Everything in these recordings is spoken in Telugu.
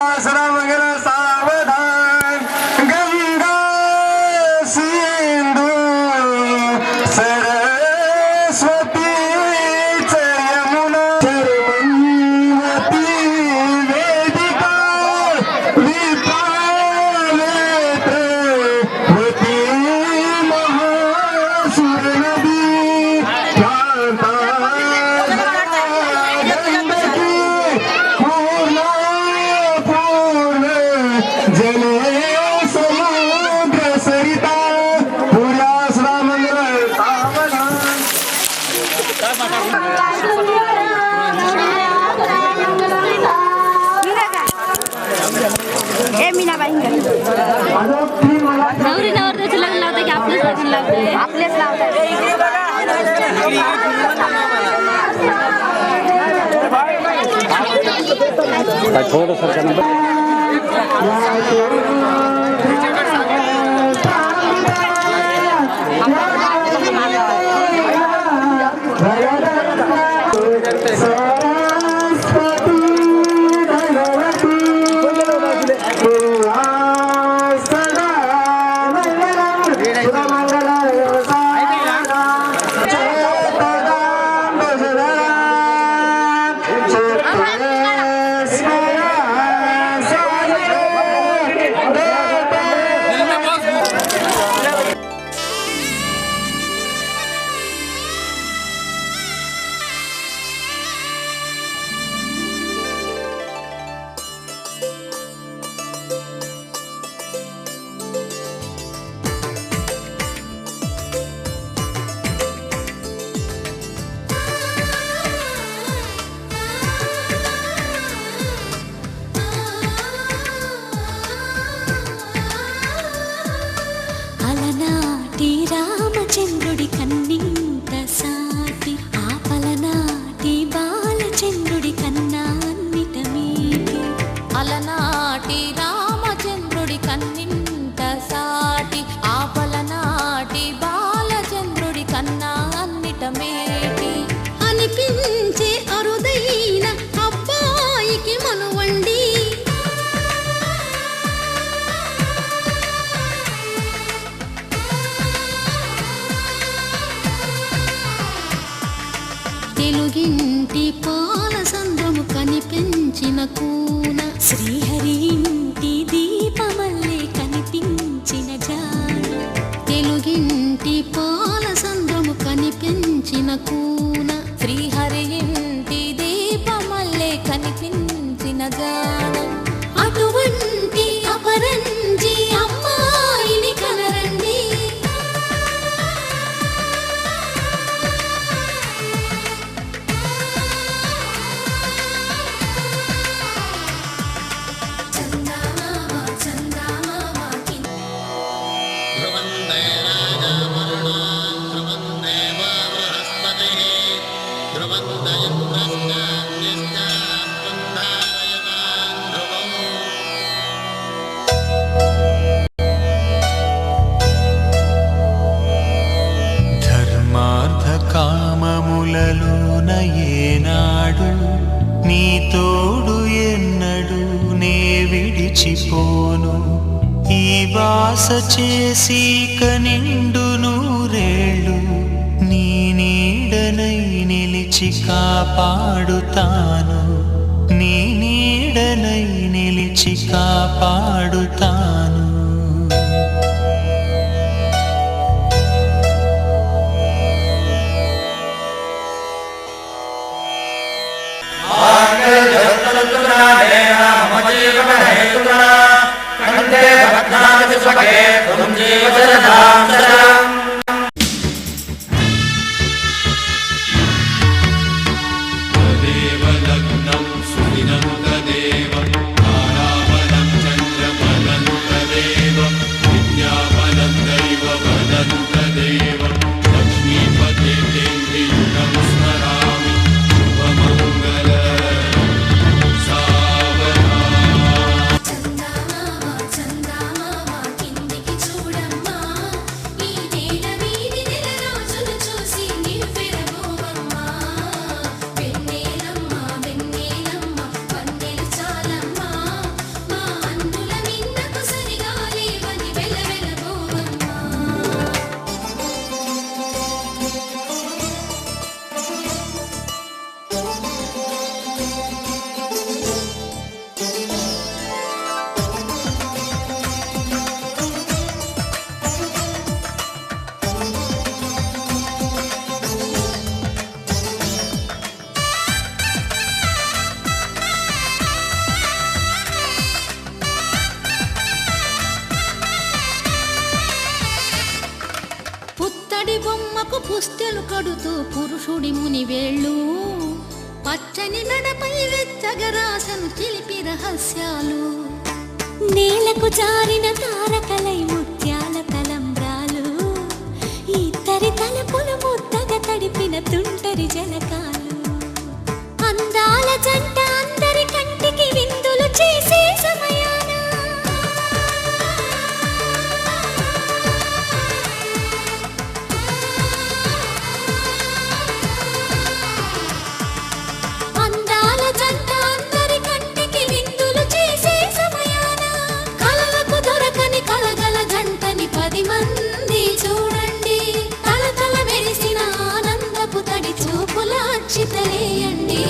श्रवण सावधान गंगा सिंधु सरस्वती यमुना सरस्वती वेदिका विद्यावती महासुर नदी नवरी नवरदेवचे लग्न लावते की आपलेच लग्न लावते? आपलेच लावतात. थोडं सरकार రామచంద్రుడి కన్నింత సాటి ఆపలనాటి బాలచంద్రుడి కన్నా అన్నిట మీటి అలనాటి రామచంద్రుడి కన్నింత సాటి ఆపలనాటి బాలచంద్రుడి కన్నా అన్నిట మేటి అనిపించే అరుదైన అబ్బాయికి మనువండి తెలుగింటి పాలసంద్రము కనిపించిన కూన శ్రీహరి ఇంటి దీపమల్లే కనిపించిన జాడ తెలుగింటి పాలసంద్రము కనిపించిన కూన శ్రీహరి ఇంటి దీపమల్లే కనిపించిన జాడ అటువంటి అపరంజి అమ్మాయిని కనరండి కామములలోన ఏనాడు నీ తోడు ఎన్నడు నే విడిచిపోను ఈ వాస చేసి కనిండు నూరేళ్ళు నీ నీడనై నిలిచి కాపాడుతాను నీ నీడనై నిలిచి కాపాడుతాను దేవలగ్నం సుదినం తదేవ తారాబలం చంద్రబలం తదేవ విద్యాబలం దైవ బలం తదేవ లక్ష్మీపతే యుగం స్మరామి శుభమంగళ చందమామ కిందికి చూడమ్మా బొమ్మకు పుస్తెలు కడుతూ పురుషుడి ముని వేళ్ళు పచ్చని నడపై వెచ్చగరాసను చిలిపి రహస్యాలు నేలకు జారిన తారకలై ముత్యాల తలంబ్రాలు ఇద్దరి తలపులు ముద్దగా తడిపిన తుంటరి జలకాలు అందాల జంట అందరి కంటికి విందులు చేసే సమయాన అందాల జంట అందరి కంటికి విందులు చేసే సమయాన కలలకు దొరకని కలగల జంటని 10 మంది చూడండి తలతల మెరిసిన ఆనందపు తడి చూపుల అచ్చితలేయండి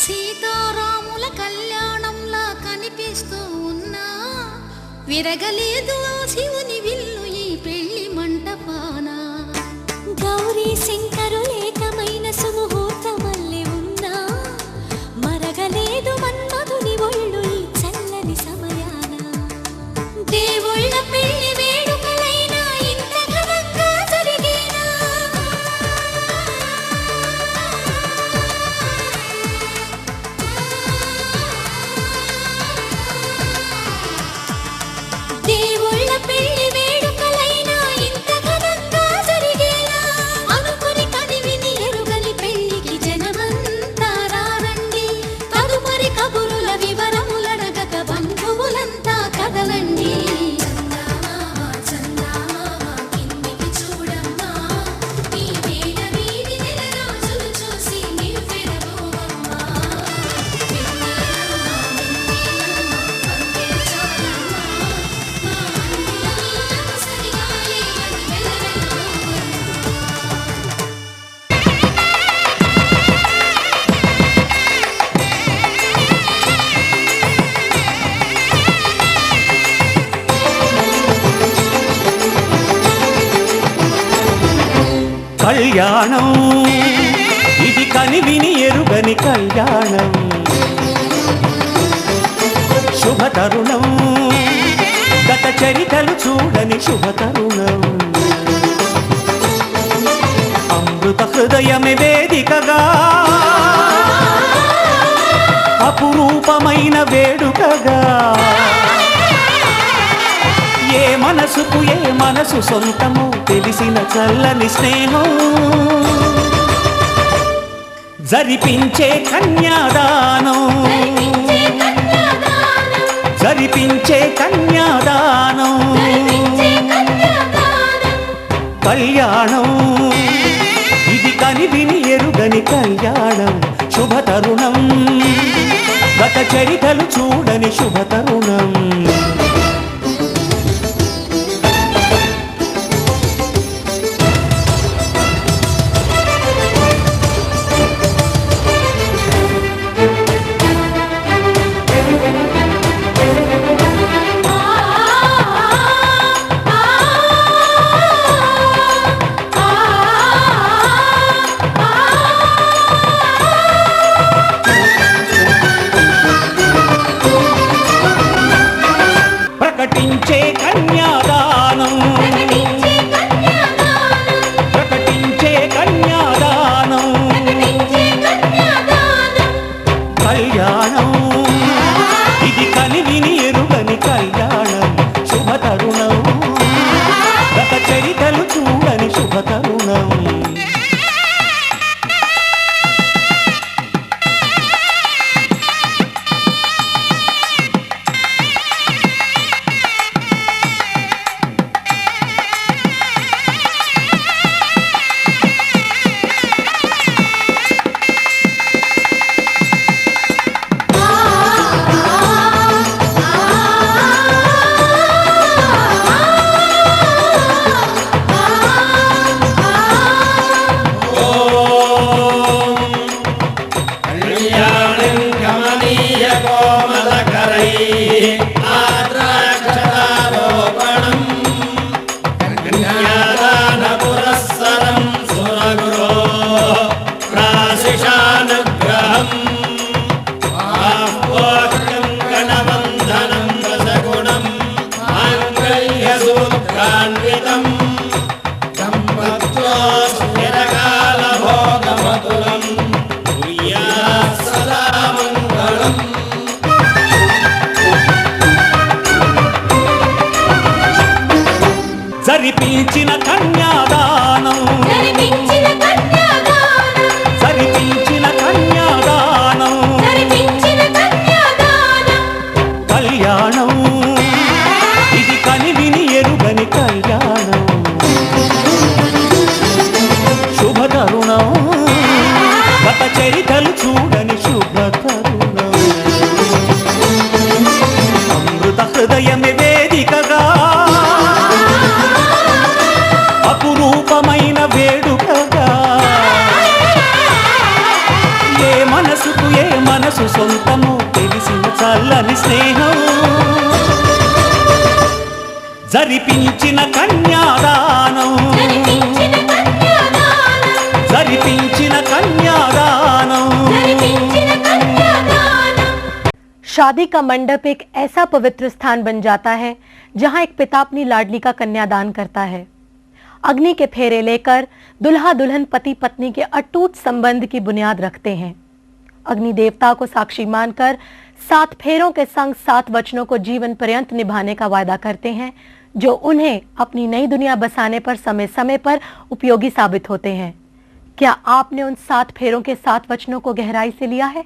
సీతారాముల కళ్యాణంలా కనిపిస్తూ ఉన్నా విరగలేదు ఆ శివుని విల్లు ఈ పెళ్లి మంటపాన గౌరీ శంకరులేకమైన సుముహూర్తమల్లె ఉన్నా మరగలేదు మన్మధుని ఒళ్ళు ఈ చల్లని సమయాన దేవుళ్ళ పెళ్లి వేడుకలైనా ఇంత ఘనంగా జరిగేనా దేవుళ్ళ పెళ్లి వేడుకలైనా ఇంత ఘనంగా జరిగేలా అనుకుని కనివిని ఎరుగని పెళ్లికి జనమంతా రారండి తదుపరి కబురుల వివరములడగక బంధువులంతా కదలండి కిందికి చూడమ్మా ఈ వేళ వీడి నెల రోజులు చూసి నీవు పెరగోవమ్మా కళ్యాణం ఇది కనివిని ఎరుగని కళ్యాణం శుభతరుణం గత చరితలు చూడని శుభతరుణం అమృత హృదయమే వేదికగా అపురూపమైన వేడుకగా ఏ మనసుకు ఏ మనసు సొంతము తెలిసిన చల్లని స్నేహం జరిపించే కన్యాదానం జరిపించే కన్యాదానం కళ్యాణం ఇది కనివిని ఎరుగని కళ్యాణం శుభతరుణం గత చరితలు చూడని శుభతరుణం आद्राक्षरारोपणम् कन्यादानपुरस्सरं सुरगुरो प्राशिषानुग्रहम् आह्वोक्तं गणबन्धनं दशगुणं माङ्गल्यसूत्रान्वितम् स्थिरकालभोगमतुलं कुर्यात् सदा मङ्गलम् జరిపించిన కన్యాదానం జరిపించిన కన్యాదానం జరిపించిన కన్యాదానం జరిపించిన కన్యాదానం కళ్యాణం ఇది కనివిని ఎరుగని కళ్యాణం శుభ తరుణం గత చరితలు చూడని శుభ తరుణం అమృత హృదయమే వేదికగా అపురూపమైన వేడుకగా ఏ మనసు సొంతము తెలిసిన చల్లని స్నేహం జరిపించిన కన్యాదానం జరిపించిన కన్యాదానం జరిపించిన కన్యాదానం జరిపించిన కన్యాదానం शादी का मंडप एक ऐसा पवित्र स्थान बन जाता है जहां एक पिता अपनी लाडली का कन्यादान करता है। अग्नि के फेरे लेकर दुल्हा दुल्हन पति पत्नी के अटूट संबंध की बुनियाद रखते हैं। अग्नि देवता को साक्षी मानकर 7 फेरों के संग 7 वचनों को जीवन पर्यंत निभाने का वायदा करते हैं, जो उन्हें अपनी नई दुनिया बसाने पर समय समय पर उपयोगी साबित होते हैं। क्या आपने उन 7 फेरों के 7 वचनों को गहराई से लिया है?